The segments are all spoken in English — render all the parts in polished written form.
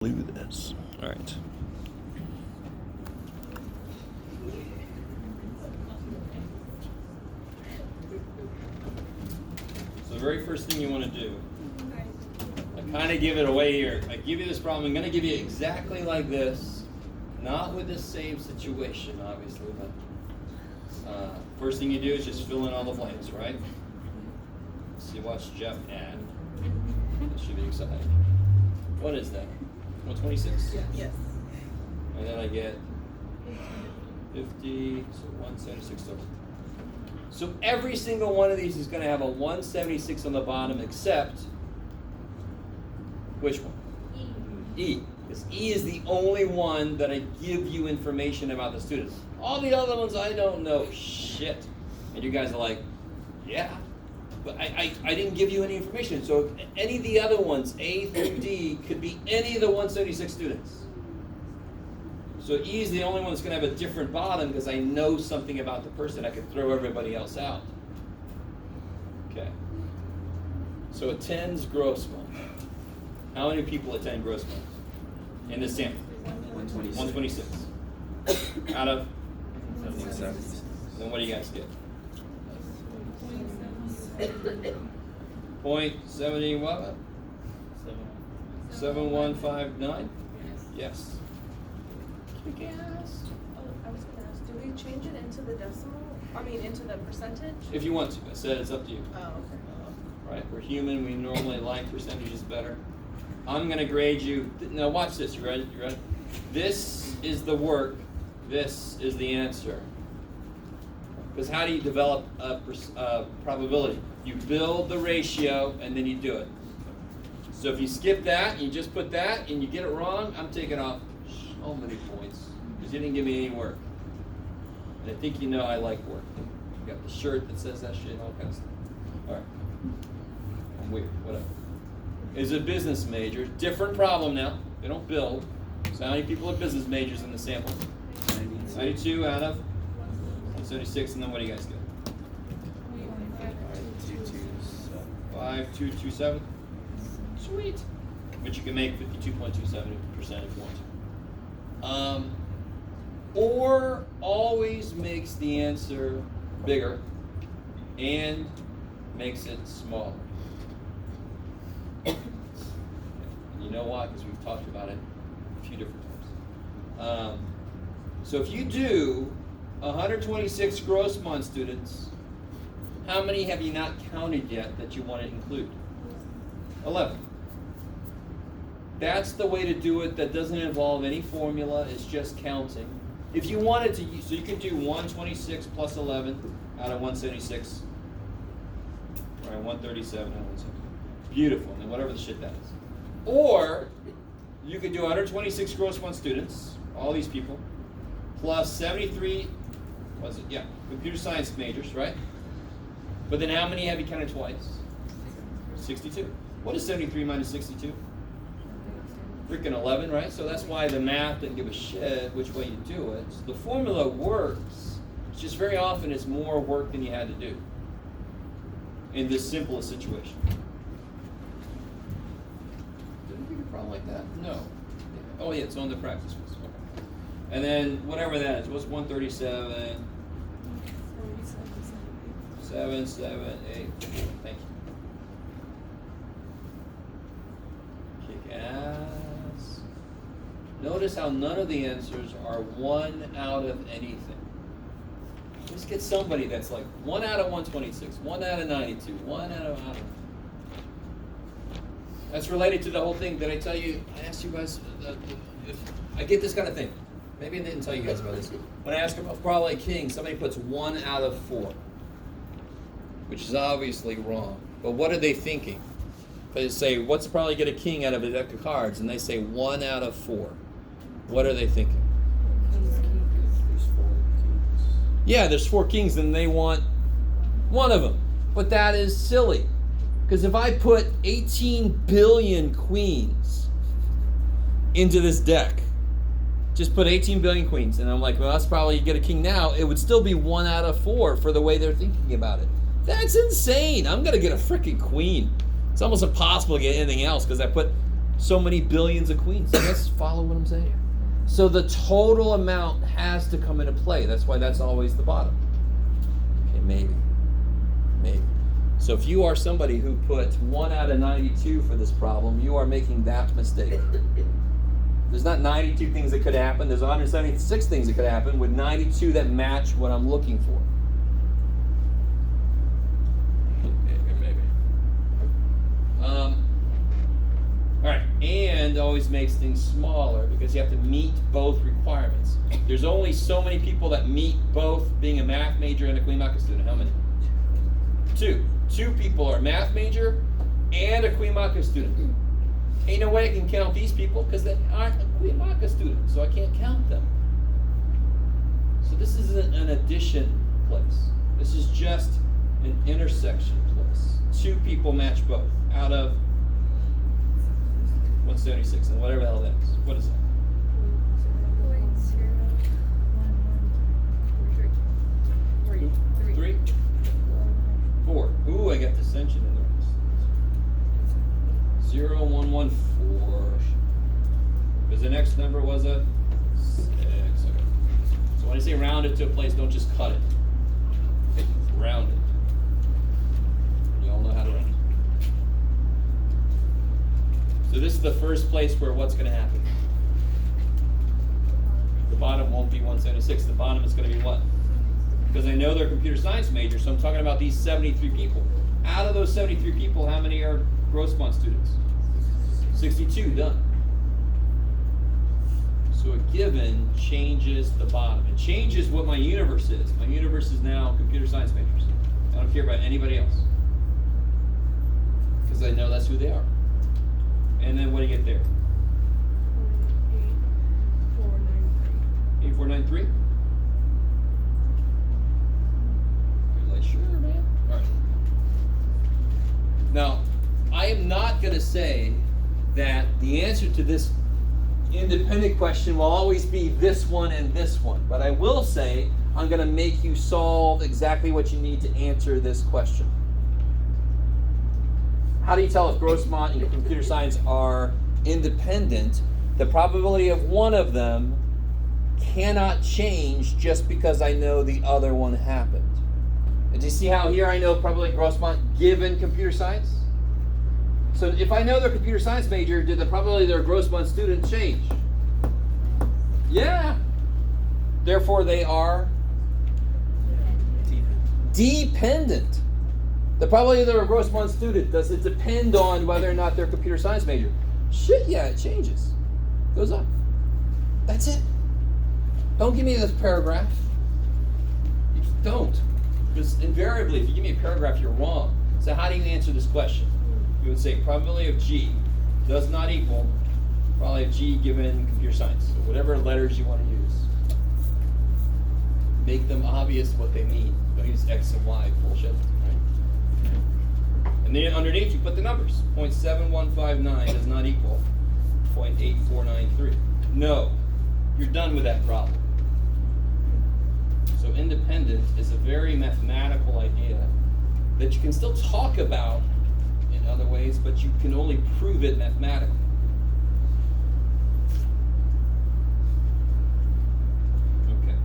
Do this. All right. So the very first thing you want to do, I kind of give it away here. I give you this problem. I'm going to give you exactly like this, not with the same situation, obviously, but first thing you do is just fill in all the blanks, right? See, watch Jeff add. That should be exciting. What is that? 126? Yes. And then I get 50, so 176 total. So every single one of these is going to have a 176 on the bottom, except which one? E. Because E is the only one that I give you information about the students. All the other ones I don't know shit. And you guys are like, yeah. But I didn't give you any information. So any of the other ones, A through D, could be any of the 176 students. So E is the only one that's going to have a different bottom because I know something about the person. I could throw everybody else out. Okay. So attends Grossman. How many people attend Grossman in this sample? 126. Out of? 77. Then what do you guys get? 0.70 what? 7159? Yes. Kick ass. Oh, I was going to ask, do we change it into the decimal? I mean, into the percentage? If you want to. I said it's up to you. Oh, okay. Right? We're human. We normally like percentages better. I'm going to grade you. Now watch this. You ready? You ready? This is the work. This is the answer. Because how do you develop a probability? You build the ratio and then you do it. So if you skip that and you just put that and you get it wrong, I'm taking off so many points because you didn't give me any work. And I think you know I like work. You got the shirt that says that shit, all kinds of stuff. All right. I'm weird, whatever. Is a business major. Different problem now. They don't build. So how many people are business majors in the sample? 92 out of 176, and then what do you guys get? 5227. Sweet. But you can make 52.27% if you want to. Or always makes the answer bigger and makes it smaller. You know why? Because we've talked about it a few different times. So if you do 126 Grossman students, how many have you not counted yet that you want to include? 11. That's the way to do it. That doesn't involve any formula. It's just counting. If you wanted to, so you can do 126 plus 11 out of 176. All right, 137 out of 176. Beautiful. And then whatever the shit that is. Or you could do 126 Grossman students, all these people, plus 73. Was it? Yeah, computer science majors, right? But then how many have you counted twice? 62. What is 73 minus 62? Freaking 11, right? So that's why the math didn't give a shit which way you do it. So the formula works. It's just very often it's more work than you had to do in this simplest situation. Did we get a problem like that? No. Oh yeah, it's on the practice quiz. Okay. And then whatever that is, what's 137? 7, 7, 8, 4. Thank you. Kick ass. Notice how none of the answers are 1 out of anything. Let's get somebody that's like 1 out of 126, 1 out of 92, 1 out of. That's related to the whole thing. Did I tell you? I asked you guys if I get this kind of thing. Maybe I didn't tell you guys about this. When I ask about parlay king, somebody puts 1 out of 4. Which is obviously wrong. But what are they thinking? They say, what's the probably get a king out of a deck of cards? And they say 1 out of 4. What are they thinking? There's 4 kings. Yeah, there's 4 kings and they want one of them. But that is silly. Because if I put 18 billion queens into this deck, just put 18 billion queens, and I'm like, well, that's probably you get a king now, it would still be 1 out of 4 for the way they're thinking about it. That's insane. I'm going to get a freaking queen. It's almost impossible to get anything else because I put so many billions of queens. You guys follow what I'm saying? So the total amount has to come into play. That's why that's always the bottom. Okay, maybe. So if you are somebody who put 1 out of 92 for this problem, you are making that mistake. There's not 92 things that could happen. There's 176 things that could happen with 92 that match what I'm looking for. Maybe. All right, and always makes things smaller because you have to meet both requirements. There's only so many people that meet both being a math major and a Queen Maka student. How many? 2. 2 people are a math major and a Queen Maka student. Ain't no way I can count these people because they aren't a Queen Maka student, so I can't count them. So this isn't an addition place. This is just an intersection place. 2 people match both out of 176 and whatever the hell that is. What is that? 3? 4. Ooh, I got dissension in the rest. 0, 1, 1, 4. Because the next number was a 6. Okay. So when I say round it to a place, don't just cut it. Round it. You all know how to round it. So this is the first place where what's going to happen? The bottom won't be 176. The bottom is going to be what? Because I know they're computer science majors, so I'm talking about these 73 people. Out of those 73 people, how many are Grossmont students? 62, done. So a given changes the bottom. It changes what my universe is. My universe is now computer science majors. I don't care about anybody else. Because I know that's who they are. And then what do you get there? 8493. You're like, sure, man. All right. Now, I am not going to say that the answer to this independent question will always be this one and this one, but I will say I'm going to make you solve exactly what you need to answer this question. How do you tell if Grossmont and computer science are independent? The probability of one of them cannot change just because I know the other one happened. And do you see how here I know probability of Grossmont given computer science? So if I know they're a computer science major, did the probability they're a Grossmont student change? Yeah. Therefore they are dependent. The probability they're a Grossmont student, does it depend on whether or not they're a computer science major? Shit, yeah, it changes. Goes up. That's it. Don't give me this paragraph. You just don't. Because invariably, if you give me a paragraph, you're wrong. So how do you answer this question? You would say probability of G does not equal probability of G given computer science. So whatever letters you want to use. Make them obvious what they mean. Don't use X and Y bullshit. And then underneath you put the numbers. 0.7159 does not equal 0.8493. No, you're done with that problem. So independent is a very mathematical idea that you can still talk about in other ways, but you can only prove it mathematically. Okay.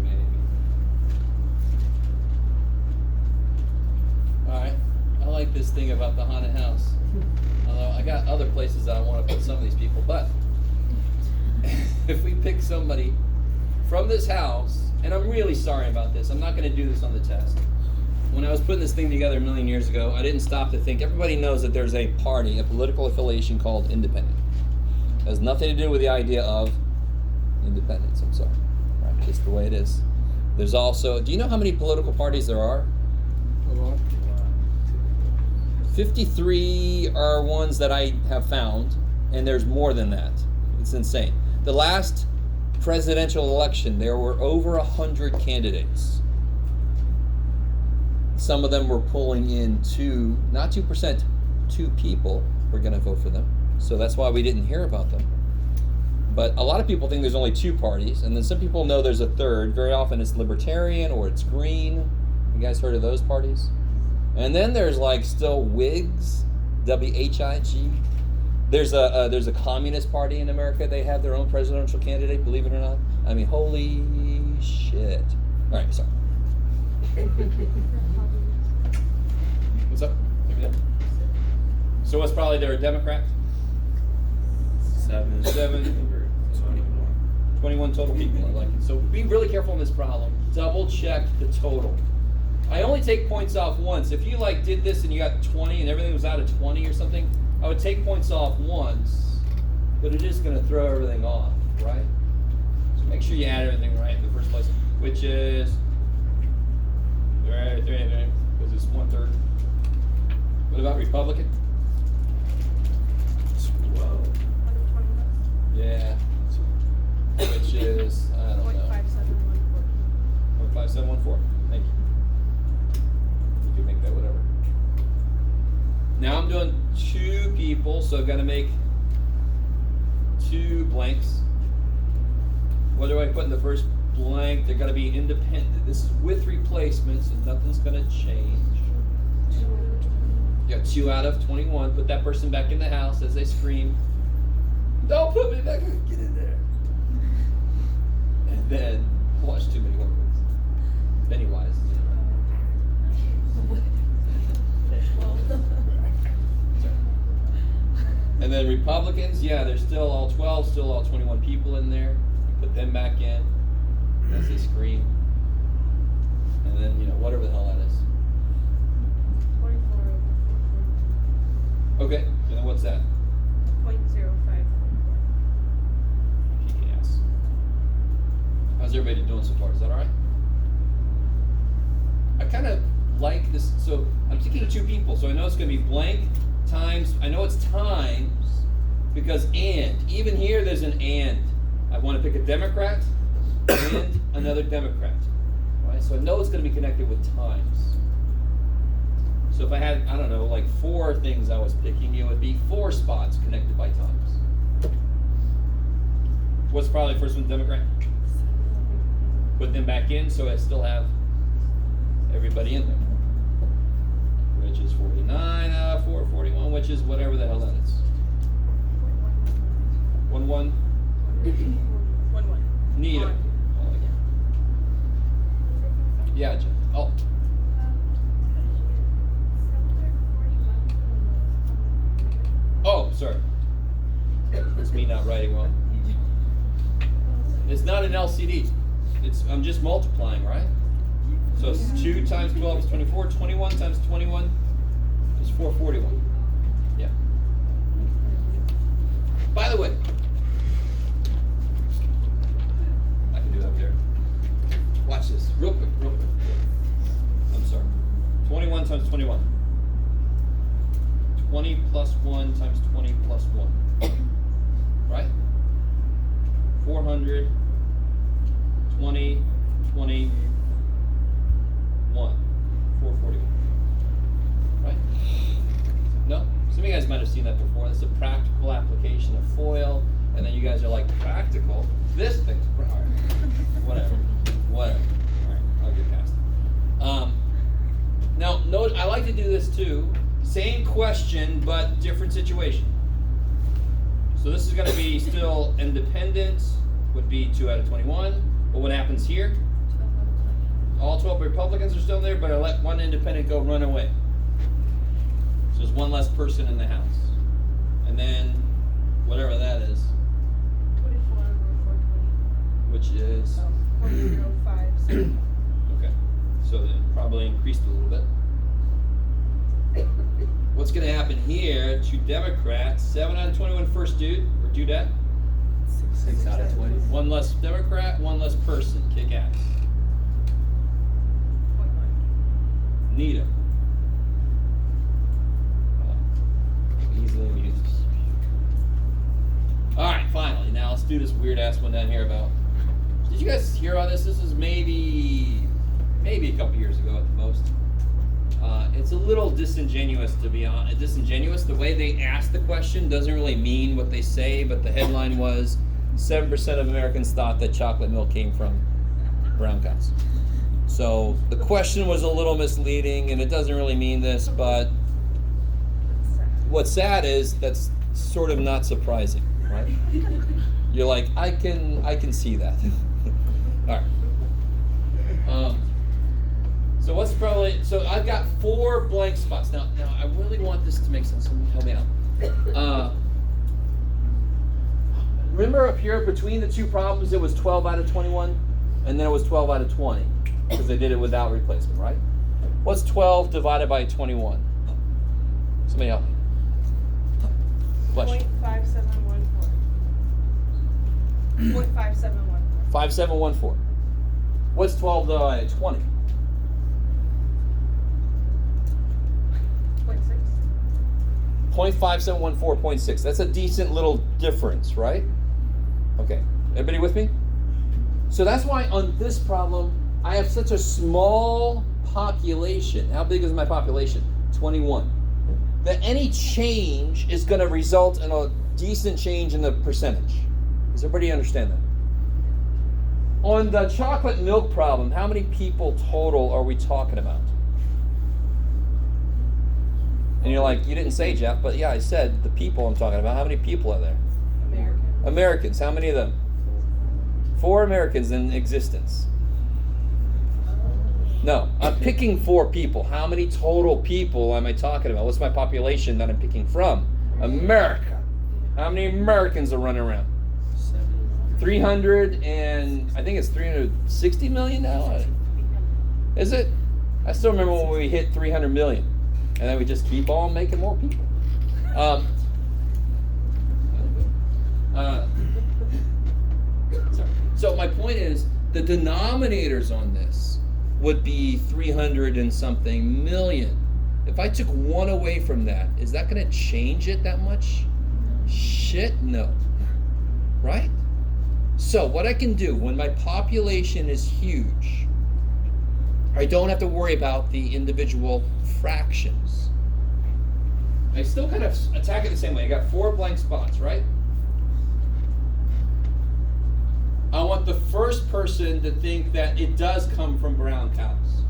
Maybe. Alright. I like this thing about the haunted house. Although I got other places that I want to put some of these people, but if we pick somebody from this house, and I'm really sorry about this, I'm not going to do this on the test. When I was putting this thing together a million years ago, I didn't stop to think. Everybody knows that there's a party, a political affiliation called independent. It has nothing to do with the idea of independence, I'm sorry. Right, just the way it is. There's also, do you know how many political parties there are? A lot. 53 are ones that I have found, and there's more than that. It's insane. The last presidential election, there were over 100 candidates. Some of them were pulling in not 2%, 2 people were going to vote for them. So that's why we didn't hear about them. But a lot of people think there's only 2 parties, and then some people know there's a third. Very often it's libertarian or it's green. You guys heard of those parties? And then there's like still Whigs, W-H-I-G, There's a communist party in America. They have their own presidential candidate. Believe it or not. I mean, holy shit. All right, sorry. What's up? So what's probably they're a Democrat? 7. 21 total people. I like it. So be really careful in this problem. Double check the total. I only take points off once. If you like did this and you got 20 and everything was out of 20 or something, I would take points off once, but it is going to throw everything off, right? So make sure you add everything right in the first place, which is right there, because it's 1/3. What about Republican? 12. 121. Yeah. Which is, I don't know. 0.5714. 0.5714. Thank you. You can make that whatever. Now I'm doing 2 people, so I've got to make 2 blanks. What do I put in the first blank? They're going to be independent. This is with replacements, and nothing's going to change. You got 2 out of 21. Put that person back in the house as they scream, "Don't put me back in. Get in there." And then watch too many horror movies. Pennywise. And then Republicans, yeah, there's still all 12, still all 21 people in there. You put them back in as they scream. And then, whatever the hell that is. 24. Okay, and then what's that? 0.0544. Yes. How's everybody doing so far? Is that alright? I kind of like this. So I'm thinking 2 people. So I know it's going to be blank times. I know it's times because and. Even here there's an and. I want to pick a Democrat and another Democrat. Right? So I know it's going to be connected with times. So if I had, I don't know, like 4 things I was picking, it would be 4 spots connected by times. What's probably the first one, Democrat? Put them back in so I still have everybody in there. Which is 49 out of 441, which is whatever the hell that is. 1-1. 1-1. Neat. Yeah, Jeff. Oh. Oh, sorry. It's me not writing well. It's not an LCD. I'm just multiplying, right? So it's 2 times 12 is 24. 21 times 21 is 441. Yeah. By the way, I can do it up there. Watch this, real quick. I'm sorry. 21 times 21. 20 plus 1 times 20 plus 1. Right? 400, 20, 20, 1. 441. Right? No? Some of you guys might have seen that before. This is a practical application of FOIL, and then you guys are like, practical? This thing's alright. Whatever. Alright, I'll get past it. Now, note, I like to do this too. Same question, but different situation. So this is going to be still independent, would be 2 out of 21. But what happens here? All 12 Republicans are still there, but I let 1 independent go run away. So there's 1 less person in the House. And then, whatever that is, 24 over 420. which is, 0.05. okay. So then probably increased a little bit. What's going to happen here? 2 Democrats, 7 out of 21 first dude, or dudette. 6 out of 20. 1 less Democrat, 1 less person. Kick ass. 0.9. Neato. Easily amused. Alright, finally. Now let's do this weird ass one down here about. Did you guys hear about this? This is maybe a couple years ago at the most. It's a little disingenuous, to be honest. Disingenuous. The way they ask the question doesn't really mean what they say, but the headline was 7% of Americans thought that chocolate milk came from brown cows. So the question was a little misleading, and it doesn't really mean this, but what's sad is that's sort of not surprising, right? You're like, I can see that. All right. So I've got 4 blank spots. Now I really want this to make sense. So help me out. Remember up here between the 2 problems, it was 12 out of 21, and then it was 12 out of 20 because they did it without replacement, right? What's 12 divided by 21? Somebody help me. Bless you. 0.5714. 0.5714. 5714. What's 12 divided by 20? 0.6. 0.5714.6. That's a decent little difference, right? Okay. Everybody with me? So that's why on this problem, I have such a small population. How big is my population? 21. That any change is going to result in a decent change in the percentage. Does everybody understand that? On the chocolate milk problem, how many people total are we talking about? And you're like, you didn't say, Jeff, but yeah, I said the people I'm talking about. How many people are there? Americans. How many of them? 4 Americans in existence. No, I'm picking 4 people. How many total people am I talking about? What's my population that I'm picking from? America. How many Americans are running around? 300 and I think it's 360 million now. Is it? I still remember when we hit 300 million, and then we just keep on making more people. So my point is, the denominators on this would be 300 and something million. If I took 1 away from that, is that going to change it that much? Shit, no. Right? So what I can do when my population is huge, I don't have to worry about the individual fractions. I still kind of attack it the same way. I got 4 blank spots, right? I want the first person to think that it does come from brown cows.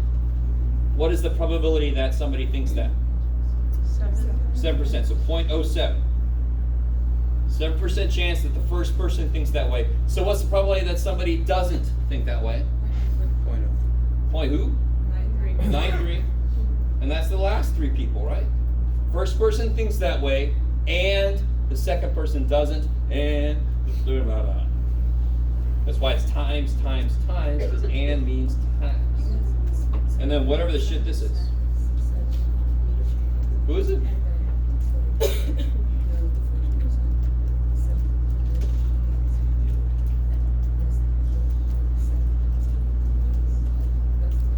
What is the probability that somebody thinks that? 7%, so 0.07. 7% chance that the first person thinks that way. So what's the probability that somebody doesn't think that way? 0.0. Point who? 93. And that's the last 3 people, right? First person thinks that way, and the second person doesn't, and blah, blah, blah. That's why it's times, because and means times. And then whatever the shit this is. Who is it?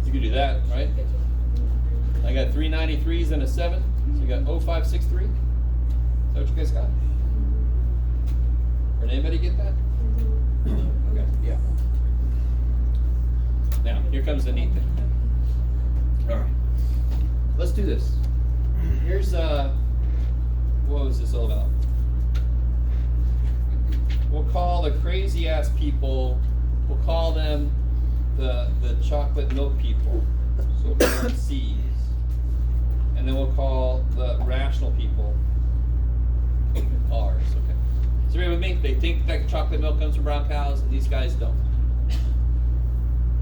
You could do that, right? I got 3 93s and a 7. So you got 0563. Is that what you guys got? Or did anybody get that? Okay, yeah. Now, here comes the neat thing. All right. Let's do this. Here's, what was this all about? We'll call the crazy ass people, we'll call them the chocolate milk people. So we'll call them C's. And then we'll call the rational people R's, okay? So remember with me, they think that chocolate milk comes from brown cows, and these guys don't.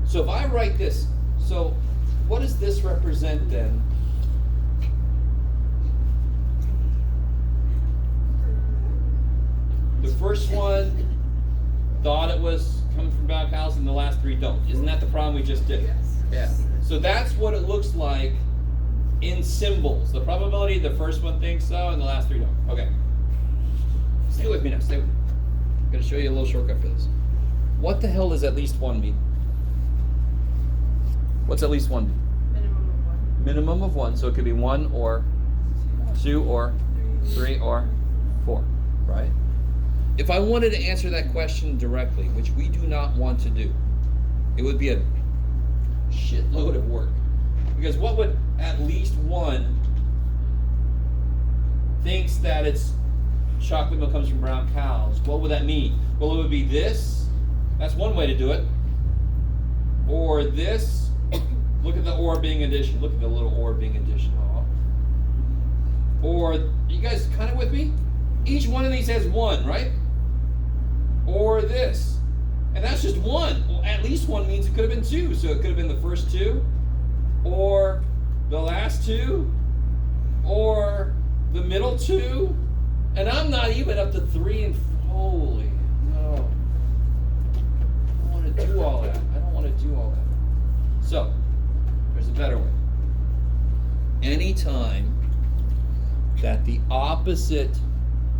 So if I write this, so what does this represent then? The first one thought it was coming from brown cows, and the last 3 don't. Isn't that the problem we just did? Yes. Yeah. So that's what it looks like in symbols. The probability the first one thinks so, and the last 3 don't. Okay. Stay with me now. Stay with me. I'm going to show you a little shortcut for this. What the hell does at least 1 mean? What's at least 1 mean? Minimum of 1. Minimum of 1. So it could be 1 or 2 or 3 or 4, right? If I wanted to answer that question directly, which we do not want to do, it would be a shitload of work. Because what would at least 1 thinks that it's chocolate milk comes from brown cows? What would that mean? Well, it would be this. That's one way to do it. Or this. Look at the or being addition. Look at the little or being addition. Or, you guys kind of with me? Each one of these has 1, right? Or this. And that's just 1. Well, at least 1 means it could have been 2. So it could have been the first 2, or the last 2, or the middle 2. And I'm not even up to 3 and holy no. I don't want to do all that. I don't want to do all that. So, there's a better way. Anytime that the opposite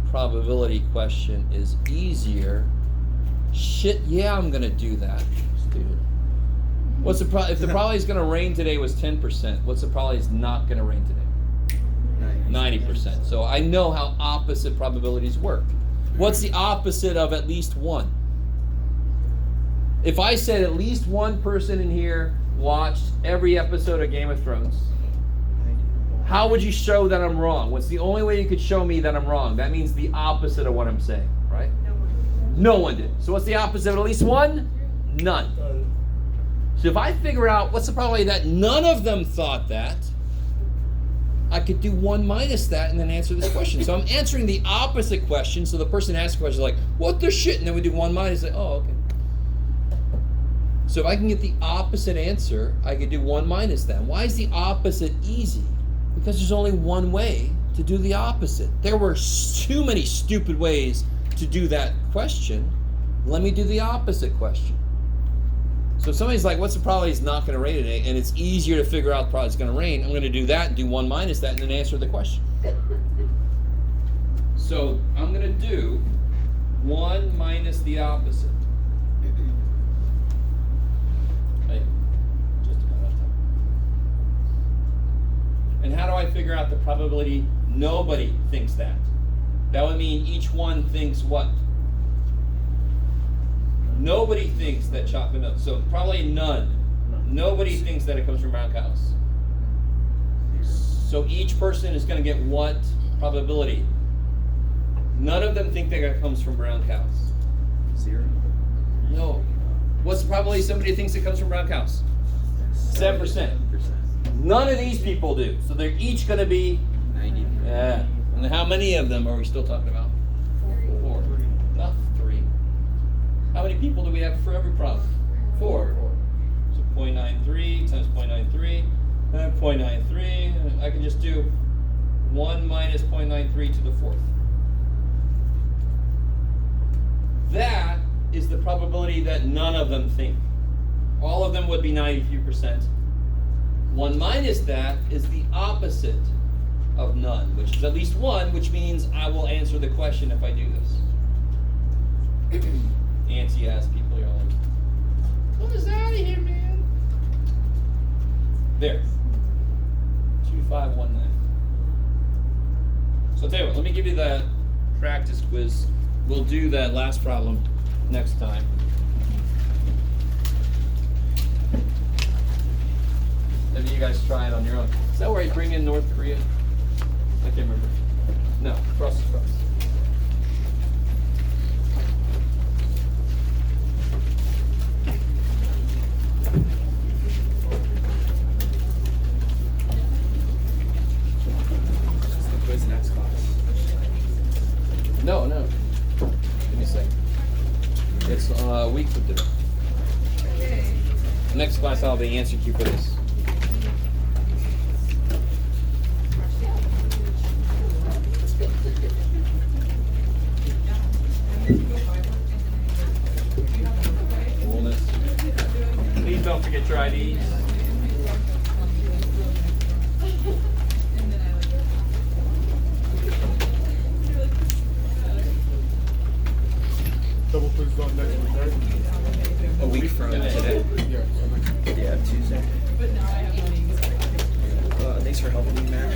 probability question is easier, shit, yeah, I'm gonna do that. Stupid. What's the if the probability is gonna rain today was 10%, what's the probability is not gonna rain today? 90%. So I know how opposite probabilities work. What's the opposite of at least 1? If I said at least 1 person in here watched every episode of Game of Thrones, how would you show that I'm wrong? What's the only way you could show me that I'm wrong? That means the opposite of what I'm saying, right? No one did. So what's the opposite of at least 1? None. So if I figure out what's the probability that none of them thought that, I could do 1 minus that and then answer this question. So I'm answering the opposite question. So the person asks the question like, what the shit? And then we do 1 minus. Like, oh, okay. So if I can get the opposite answer, I could do 1 minus that. Why is the opposite easy? Because there's only one way to do the opposite. There were too many stupid ways to do that question. Let me do the opposite question. So if somebody's like, what's the probability it's not going to rain today? And it's easier to figure out the probability it's going to rain. I'm going to do that and do 1 minus that and then answer the question. So I'm going to do 1 minus the opposite. Hey, just about enough time. And how do I figure out the probability nobody thinks that? That would mean each one thinks what? Nobody thinks that chocolate milk. So probably none. Nobody thinks that it comes from brown cows. So each person is going to get what probability? None of them think that it comes from brown cows. 0. No. What's the probability somebody thinks it comes from brown cows? 7%. None of these people do. So they're each going to be 90. Yeah. And how many of them are we still talking about? 4. Not 3. How many people do we have for every problem? 4. So 0.93 times 0.93, 0.93. I can just do 1 minus 0.93 to the 4th. That is the probability that none of them think. All of them would be 93%. 1 minus that is the opposite of none, which is at least 1, which means I will answer the question if I do this. Antsy-ass people, you're like, what is out of here, man? There. 2519. So I'll tell you what, let me give you the practice quiz. We'll do that last problem next time. Maybe you guys try it on your own. Is that where you bring in North Korea? I can't remember. No, Brussels sprouts. Quiz next class. No. Give me a second. It's a week from today. Next class I'll have the answer key for this. Coolness. Please don't forget your IDs. Double quiz on next week, right? A week from today. Yeah, so next Yeah, Tuesday. Thanks for helping me, man.